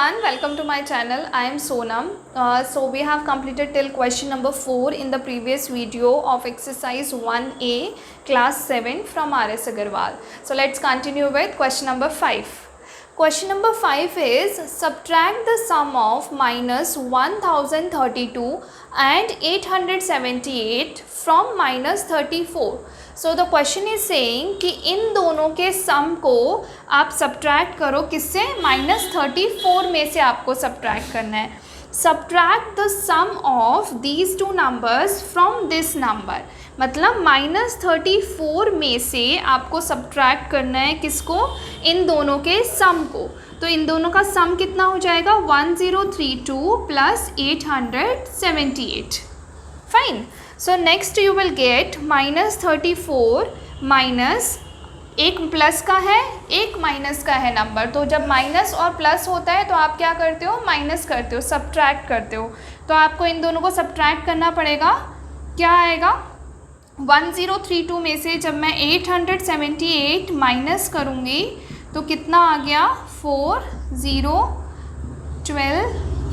everyone, welcome to my channel. I am Sonam. So we have completed till question number 4 in the previous video of exercise 1A class 7 from R.S. Agarwal. So let's continue with question number 5. Question number 5 is subtract the sum of minus 1032 and 878 from minus 34. So the question is saying कि इन दोनों के सम को आप subtract करो किससे, -34 में से आपको सब्ट्रैक्ट करना है. Subtract the sum of these two numbers from this number, मतलब -34 में से आपको सब्ट्रैक्ट करना है किसको, इन दोनों के सम को. तो इन दोनों का सम कितना हो जाएगा 1032 plus 878. Fine. So next you will get -34 minus, एक प्लस का है एक माइनस का है नंबर. तो जब माइनस और प्लस होता है तो आप क्या करते हो, माइनस करते हो, सब्ट्रैक्ट करते हो. तो आपको इन दोनों को सब्ट्रैक्ट करना पड़ेगा. क्या आएगा 1032 में से जब मैं 878 माइनस करूँगी तो कितना आ गया 4 0 12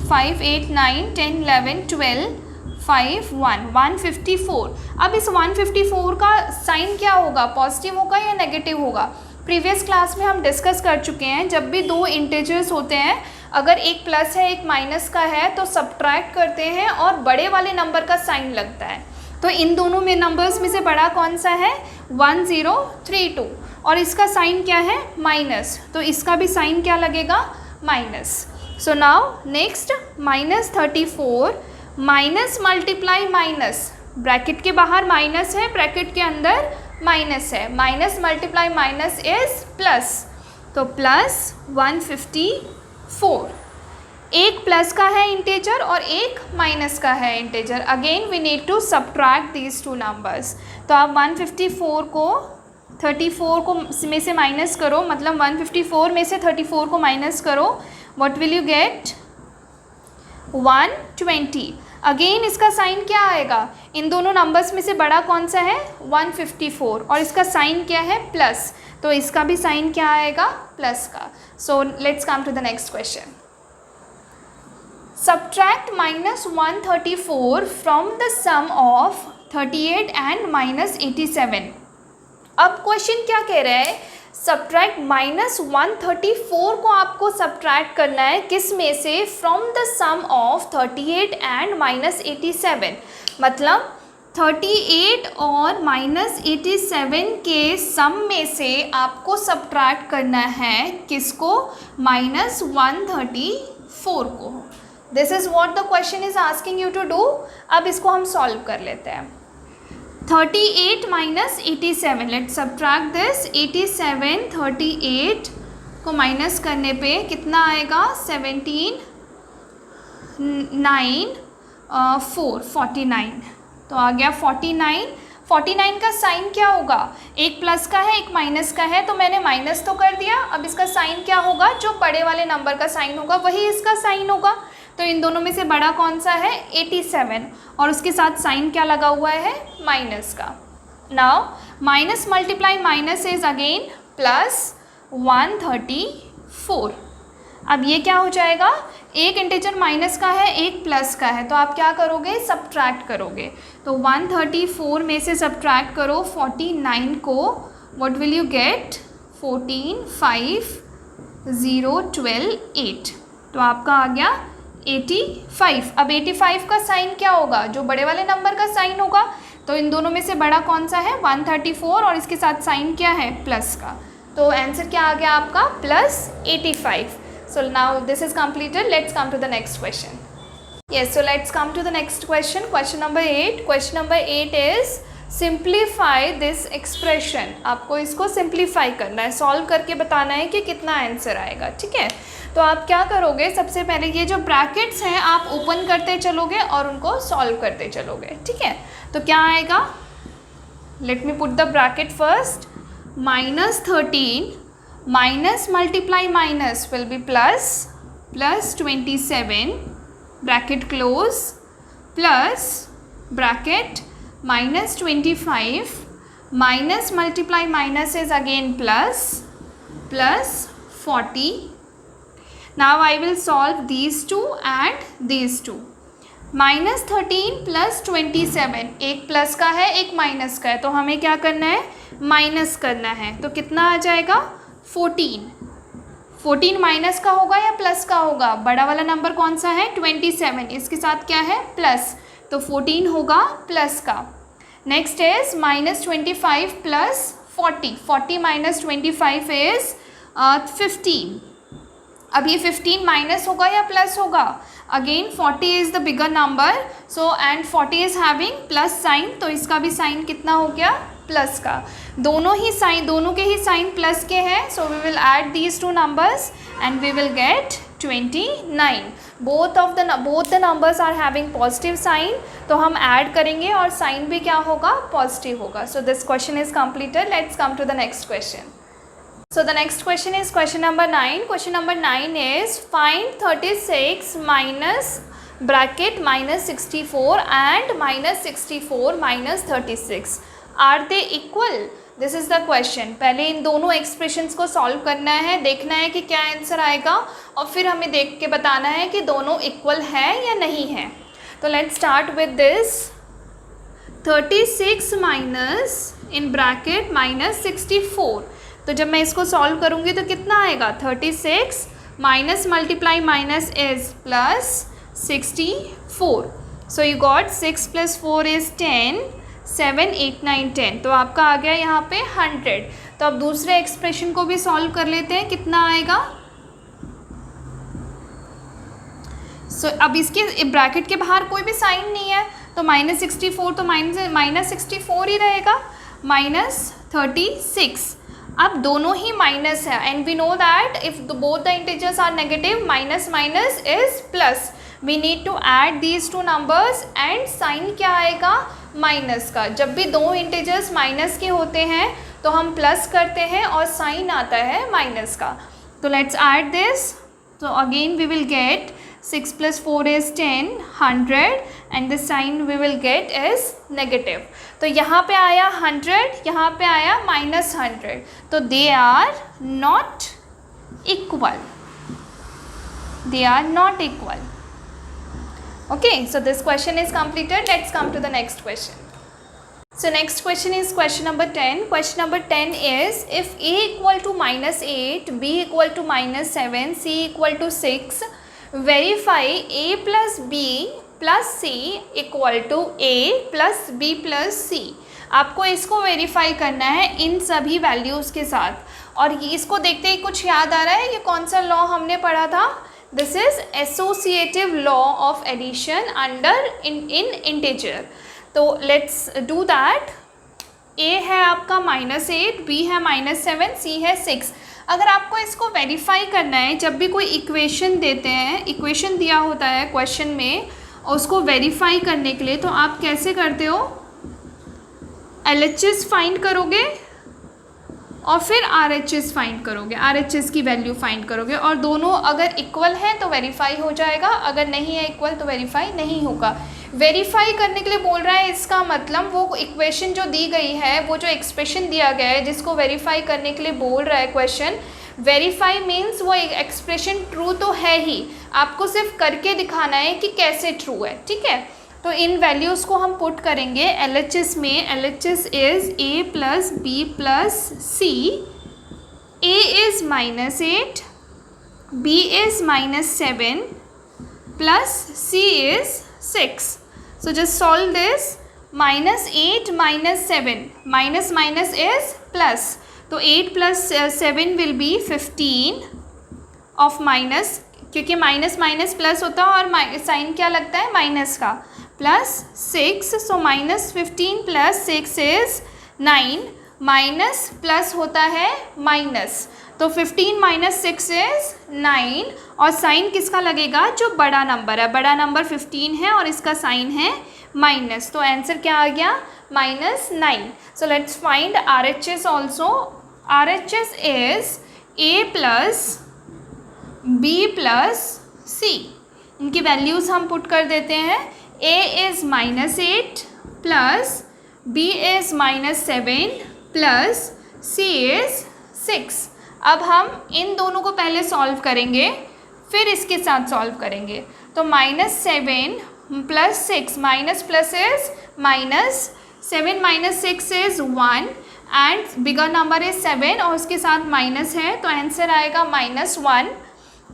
5 8 9 10 11 12 5 1 154. अब इस 154 का साइन क्या होगा, पॉजिटिव होगा या नेगेटिव होगा. प्रीवियस क्लास में हम डिस्कस कर चुके हैं, जब भी दो इंटीजर्स होते हैं अगर एक प्लस है एक माइनस का है तो सब्ट्रैक्ट करते हैं और बड़े वाले नंबर का साइन लगता है. तो इन दोनों में नंबर्स में से बड़ा कौन सा है 1032 और इसका साइन क्या है माइनस, तो इसका भी साइन क्या लगेगा minus. So now next -34 minus multiply minus, bracket के बाहर माइनस है ब्रैकेट के अंदर माइनस है, minus multiply minus is plus, तो प्लस 154. एक प्लस का है इंटीजर और एक माइनस का है integer. Again we need to subtract these two numbers. तो आप 154 को 34 को में से माइनस करो, मतलब 154 में से 34 को माइनस करो. What will you get 120. Again इसका साइन क्या आएगा, इन दोनों नंबर्स में से बड़ा कौन सा है 154 और इसका साइन क्या है प्लस, तो इसका भी साइन क्या आएगा प्लस का. So let's come to the next question. Subtract -134 from the sum of 38 and -87. अब क्वेश्चन क्या कह रहा है, सब्ट्रैक्ट -134 को आपको सब्ट्रैक्ट करना है किस में से, from the sum of 38 and -87. मतलब 38 और -87 के सम में से आपको सब्ट्रैक्ट करना है किसको, -134 को. This is what the question is asking you to do. अब इसको हम सॉल्व कर लेते हैं. 38 माइनस 87, लेट्स सब्ट्रैक्ट दिस. 87 38 को माइनस करने पे कितना आएगा 17 9 4 49. तो आ गया 49. 49 का साइन क्या होगा, एक प्लस का है एक माइनस का है, तो मैंने माइनस तो कर दिया. अब इसका साइन क्या होगा, जो बड़े वाले नंबर का साइन होगा वही इसका साइन होगा. तो इन दोनों में से बड़ा कौन सा है 87 और उसके साथ साइन क्या लगा हुआ है माइनस का. Now minus multiply minus is again plus 134. अब ये क्या हो जाएगा, एक इंटीजर माइनस का है एक प्लस का है, तो आप क्या करोगे सब्ट्रैक्ट करोगे. तो 134 में से सब्ट्रैक्ट करो 49 को. What will you get 14 5 0 12 8. तो आपका आ गया 85. अब 85 का साइन क्या होगा, जो बड़े वाले नंबर का साइन होगा. तो इन दोनों में से बड़ा कौन सा है 134 और इसके साथ साइन क्या है प्लस का. तो आंसर क्या आ गया आपका +85. So now this is completed. Let's come to the next question. Yes, so let's come to the next question. Question number 8. Question number 8 is simplify this expression. आपको इसको सिंप्लीफाई करना है, सॉल्व करके बताना है कि कितना आंसर आएगा. ठीक है, तो आप क्या करोगे, सबसे पहले ये जो ब्रैकेट्स हैं आप ओपन करते चलोगे और उनको सॉल्व करते चलोगे. ठीक है, तो क्या आएगा, let me put the bracket first. -13 minus multiply minus will be plus 27 bracket close plus bracket -25 minus multiply minus is again plus 40. Now I will solve these two and these two. -13 + 27, एक plus का है एक minus का है, तो हमें क्या करना है, माइनस करना है. तो कितना आ जाएगा, 14. 14 माइनस का होगा या प्लस का होगा, बड़ा वाला नंबर कौन सा है, 27, इसके साथ क्या है, प्लस, तो 14 होगा प्लस का. Next is -25 + 40. 40 - 25 इज 15. अब ये 15 माइनस होगा या प्लस होगा, again 40 is the bigger number, so and 40 is having plus sign, तो इसका भी साइन कितना हो गया, प्लस का. दोनों के ही साइन प्लस के हैं, so we will add these two numbers and we will get 29. Both the numbers are having positive sign, तो हम ऐड करेंगे और साइन भी क्या होगा, पॉजिटिव होगा. So this question is completed. Let's come to the next question. So the next question is question number 9. Question number 9 is find 36 minus bracket -64 and -64 - 36. Are they equal? This is the question. पहले इन दोनों expressions को solve करना है, देखना है कि क्या answer आएगा और फिर हमें देख के बताना है कि दोनों इक्वल है या नहीं है. तो let's start with this. 36 minus in bracket -64. तो जब मैं इसको सॉल्व करूँगी तो कितना आएगा, 36 minus multiply minus is plus 64. So you got 6 + 4 is 10, 7 8 9 10, तो आपका आ गया यहाँ पे 100. तो अब दूसरे एक्सप्रेशन को भी सॉल्व कर लेते हैं, कितना आएगा. सो अब इसके ब्रैकेट के बाहर कोई भी साइन नहीं है, तो -64 तो -64 ही रहेगा, -36. अब दोनों ही माइनस है and we know that if both the integers are negative, minus minus is plus. We need to add these two numbers and sign क्या आएगा, माइनस का. जब भी दो इंटीजर्स माइनस के होते हैं तो हम प्लस करते हैं और साइन आता है माइनस का. तो लेट्स ऐड दिस. तो again we will get 6 + 4 is 10, 100 and the sign we will get is negative. तो यहाँ पे आया 100, यहाँ पे आया -100, तो they are not equal. They are not equal. Okay, so this question is completed. Let's come to the next question. So next question is question number 10. Question number 10 is if a equal to -8, b equal to -7, c equal to 6, verify a plus b plus c equal to a plus b plus c. आपको इसको verify करना है इन सभी values के साथ. और इसको देखते ही कुछ याद आ रहा है, ये कौन सा लॉ हमने पढ़ा था, this is associative law of addition under in integer. तो लेट्स डू दैट. a है आपका -8, b है -7, c है 6. अगर आपको इसको वेरीफाई करना है, जब भी कोई इक्वेशन देते हैं, इक्वेशन दिया होता है क्वेश्चन में, और उसको वेरीफाई करने के लिए तो आप कैसे करते हो, LHS फाइंड करोगे और फिर RHS फाइंड करोगे, RHS की वैल्यू फाइंड करोगे, और दोनों अगर इक्वल हैं तो वेरीफाई हो जाएगा, अगर नहीं है इक्वल तो वेरीफाई नहीं होगा. वेरीफाई करने के लिए बोल रहा है, इसका मतलब वो इक्वेशन जो दी गई है, वो जो एक्सप्रेशन दिया गया है जिसको वेरीफाई करने के लिए बोल रहा है क्वेश्चन, वेरीफाई मीन्स वो एक्सप्रेशन ट्रू तो है ही, आपको सिर्फ करके दिखाना है कि कैसे ट्रू है. ठीक है, तो इन वैल्यूज़ को हम पुट करेंगे LHS में. LHS is a + b + c. a is -8, b is -7 plus c is 6. So just solve this. -8 -7, minus minus is plus. तो 8 + 7 will be 15 of minus, क्योंकि माइनस माइनस प्लस होता है और साइन क्या लगता है, माइनस का, +6. सो -15 + 6 इज़ 9. माइनस प्लस होता है माइनस, तो 15 - 6 इज़ 9. और साइन किसका लगेगा, जो बड़ा नंबर है, बड़ा नंबर 15 है और इसका साइन है माइनस. तो आंसर क्या आ गया, -9. So let's find RHS also. RHS is a + b + c. इनकी वैल्यूज़ हम पुट कर देते हैं. a is -8 plus b is -7 plus c is 6. अब हम इन दोनों को पहले सॉल्व करेंगे, फिर इसके साथ सॉल्व करेंगे। तो -7 + 6, minus plus is minus, 7 - 6 is 1 and bigger number is 7 और उसके साथ माइनस है, तो आंसर आएगा -1।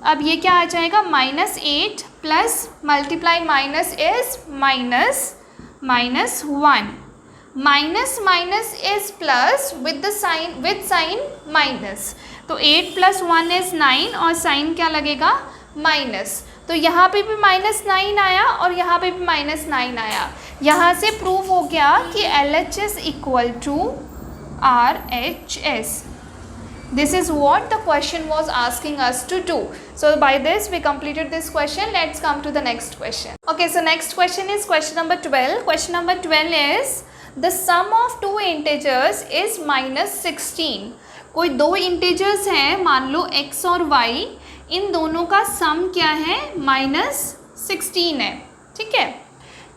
अब ये क्या आ जाएगा, -8 plus multiply minus is -1, minus minus is plus with sign minus. तो 8 + 1 इज 9 और साइन क्या लगेगा, माइनस। तो यहाँ पे भी -9 आया और यहाँ पे भी -9 आया। यहाँ से प्रूव हो गया कि LHS = RHS. This is what the question was asking us to do. So by this we completed this question. Let's come to the next question. Okay, so next question is question number 12. Question number 12 is the sum of two integers is -16. कोई दो integers हैं, मान लो x और y, इन दोनों का सम क्या है, -16 है, ठीक है।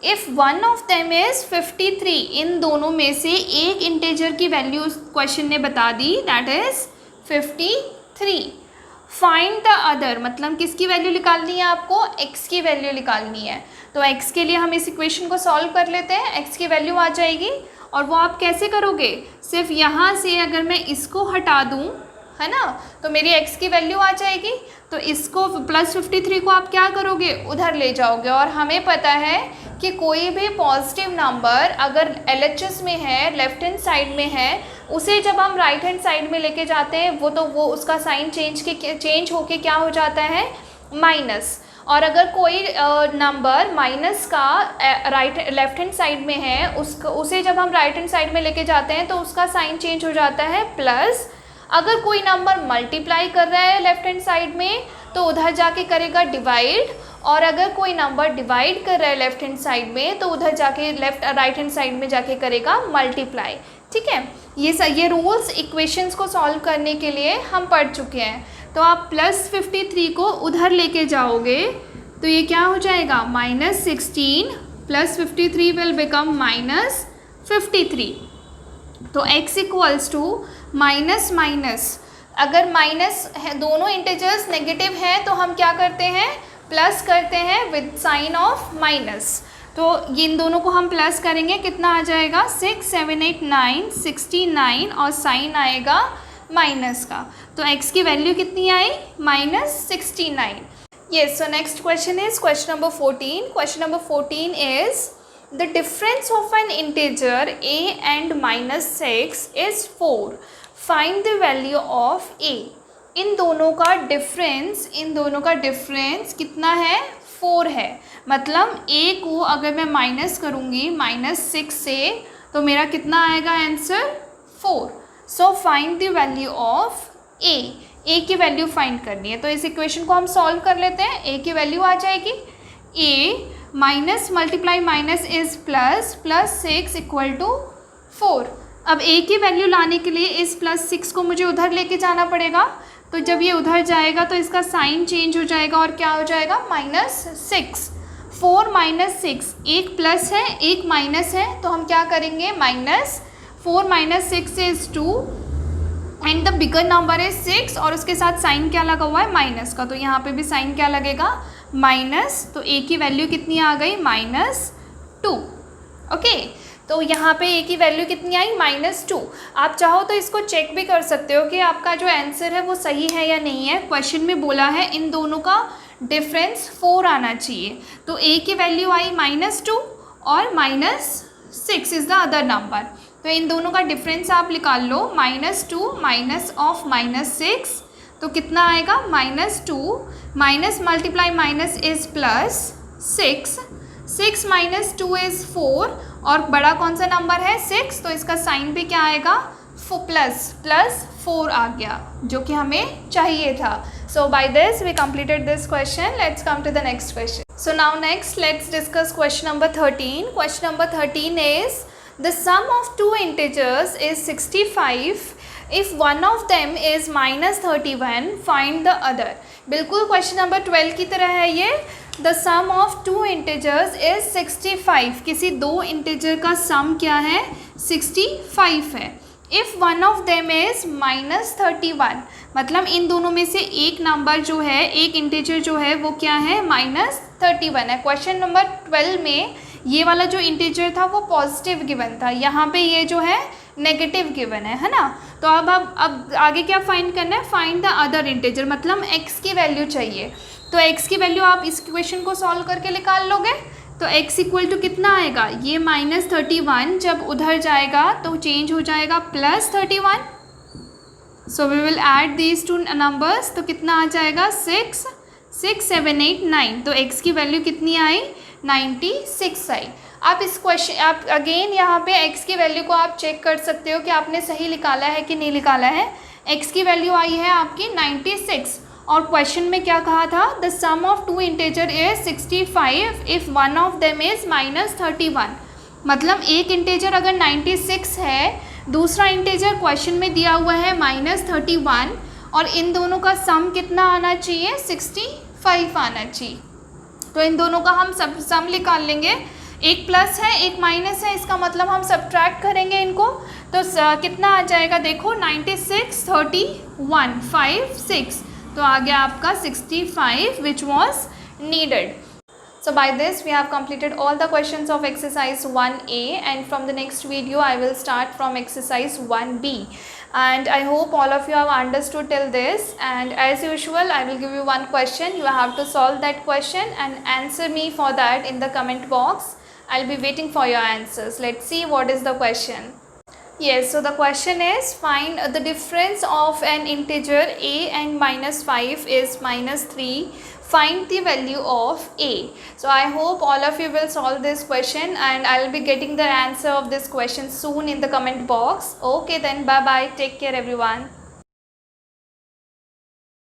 If one of them is 53, इन दोनों में से एक इंटीजर की वैल्यू क्वेश्चन ने बता दी, that is 53। Find the other, मतलब किसकी वैल्यू निकालनी है आपको, x की वैल्यू निकालनी है। तो x के लिए हम इस इक्वेशन को सॉल्व कर लेते हैं। x की वैल्यू आ जाएगी और वो आप कैसे करोगे, सिर्फ यहाँ से अगर मैं इसको हटा दूँ, है ना, तो मेरी x की वैल्यू आ जाएगी। तो इसको +53 को आप क्या करोगे, उधर ले जाओगे। और हमें पता है कि कोई भी पॉजिटिव नंबर अगर LHS में है, लेफ्ट हैंड साइड में है, उसे जब हम राइट हैंड साइड में लेके जाते हैं वो उसका साइन चेंज होके क्या हो जाता है, माइनस। और अगर कोई नंबर माइनस का लेफ्ट हैंड साइड में है, उसे जब हम राइट हैंड साइड में लेके जाते हैं तो उसका साइन चेंज हो जाता है प्लस। अगर कोई नंबर मल्टीप्लाई कर रहा है लेफ्ट हैंड साइड में तो उधर जाके करेगा डिवाइड, और अगर कोई नंबर डिवाइड कर रहा है लेफ्ट हैंड साइड में तो उधर जाके राइट हैंड साइड में जाके करेगा मल्टीप्लाई, ठीक है। ये रूल्स इक्वेशंस को सॉल्व करने के लिए हम पढ़ चुके हैं। तो आप +53 को उधर लेके जाओगे तो ये क्या हो जाएगा, -16 + 53 विल बिकम -53। तो x = माइनस माइनस, अगर माइनस है, दोनों इंटीजर्स नेगेटिव हैं तो हम क्या करते हैं, प्लस करते हैं विद साइन ऑफ माइनस। तो इन दोनों को हम प्लस करेंगे, कितना आ जाएगा, 6 7 8 9 69 और साइन आएगा माइनस का। तो x की वैल्यू कितनी आई, -69। Yes, so next question is question number 14. Question number 14 is the difference of an integer a and -6 is 4. Find the value of a. इन दोनों का डिफरेंस कितना है, 4 है। मतलब a को अगर मैं माइनस करूँगी -6 से तो मेरा कितना आएगा answer, 4। So find the value of a की वैल्यू फाइंड करनी है। तो इस इक्वेशन को हम सॉल्व कर लेते हैं। a की वैल्यू आ जाएगी, a minus multiply minus is plus, +6 = 4। अब a की वैल्यू लाने के लिए इस +6 को मुझे उधर लेके जाना पड़ेगा। तो जब ये उधर जाएगा तो इसका साइन चेंज हो जाएगा और क्या हो जाएगा, -6। 4 - 6, एक प्लस है एक माइनस है, तो हम क्या करेंगे, -4 - 6 is 2 and the bigger number is 6 और उसके साथ साइन क्या लगा हुआ है, माइनस का। तो यहाँ पे भी साइन क्या लगेगा, माइनस। तो a की वैल्यू कितनी आ गई, -2। ओके, तो यहाँ पे a की वैल्यू कितनी आई, -2। आप चाहो तो इसको चेक भी कर सकते हो कि आपका जो आंसर है वो सही है या नहीं है। क्वेश्चन में बोला है इन दोनों का डिफरेंस 4 आना चाहिए। तो a की वैल्यू आई -2 और -6 इज़ द अदर नंबर। तो इन दोनों का डिफरेंस आप निकाल लो, -2 माइनस ऑफ -6, तो कितना आएगा, -2 minus multiply minus is +6, 6 - 2 is 4 और बड़ा कौन सा नंबर है, 6, तो इसका साइन भी क्या आएगा, +4 आ गया, जो कि हमें चाहिए था। So by this we completed this question. Let's come to the next question. So now next let's discuss question number 13. Question number 13 is the sum of two integers is 65. If one of them is -31, find the other. बिल्कुल question number 12 की तरह है ये। The sum of two integers is 65। किसी दो integer का सम क्या है, 65 है। If one of them is -31, मतलब इन दोनों में से एक नंबर जो है, एक इंटीजर जो है वो क्या है, -31 है। क्वेश्चन नंबर 12 में ये वाला जो इंटीजर था वो पॉजिटिव गिवन था, यहाँ पे ये जो है नेगेटिव गिवन है ना। तो अब आगे क्या फाइंड करना है, फाइंड द अदर इंटीजर, मतलब x की वैल्यू चाहिए। तो x की वैल्यू आप इस क्वेश्चन को सॉल्व करके निकाल लोगे। तो x इक्वल टू कितना आएगा, ये -31 जब उधर जाएगा तो चेंज हो जाएगा +31। So we will add these two numbers, तो कितना आ जाएगा 6, 6, 7, 8, 9। तो x की वैल्यू कितनी आई, 96 आई। आप इस क्वेश्चन, आप अगेन यहाँ पे x की वैल्यू को आप चेक कर सकते हो कि आपने सही निकाला है कि नहीं निकाला है। x की वैल्यू आई है आपकी 96, और क्वेश्चन में क्या कहा था, the sum of two integer is 65 if one of them is -31। मतलब एक इंटीजर अगर 96 है, दूसरा इंटीजर क्वेश्चन में दिया हुआ है -31, और इन दोनों का सम कितना आना चाहिए, 65 आना चाहिए। तो इन दोनों का हम सम निकाल लेंगे, एक प्लस है एक माइनस है, इसका मतलब हम सब्ट्रैक्ट करेंगे इनको। तो कितना आ जाएगा, देखो 96, 31, 5, 6, तो आ गया आपका 65 which was needed. So by this we have completed all the questions of exercise 1A, and from the next video I will start from exercise 1B, and I hope all of you have understood till this. And as usual I will give you one question, you have to solve that question and answer me for that in the comment box. I'll be waiting for your answers. Let's see what is the question. Yes, so the question is, find the difference of an integer a and -5 is -3. Find the value of a. So I hope all of you will solve this question, and I'll be getting the answer of this question soon in the comment box. Okay then, bye bye, take care everyone.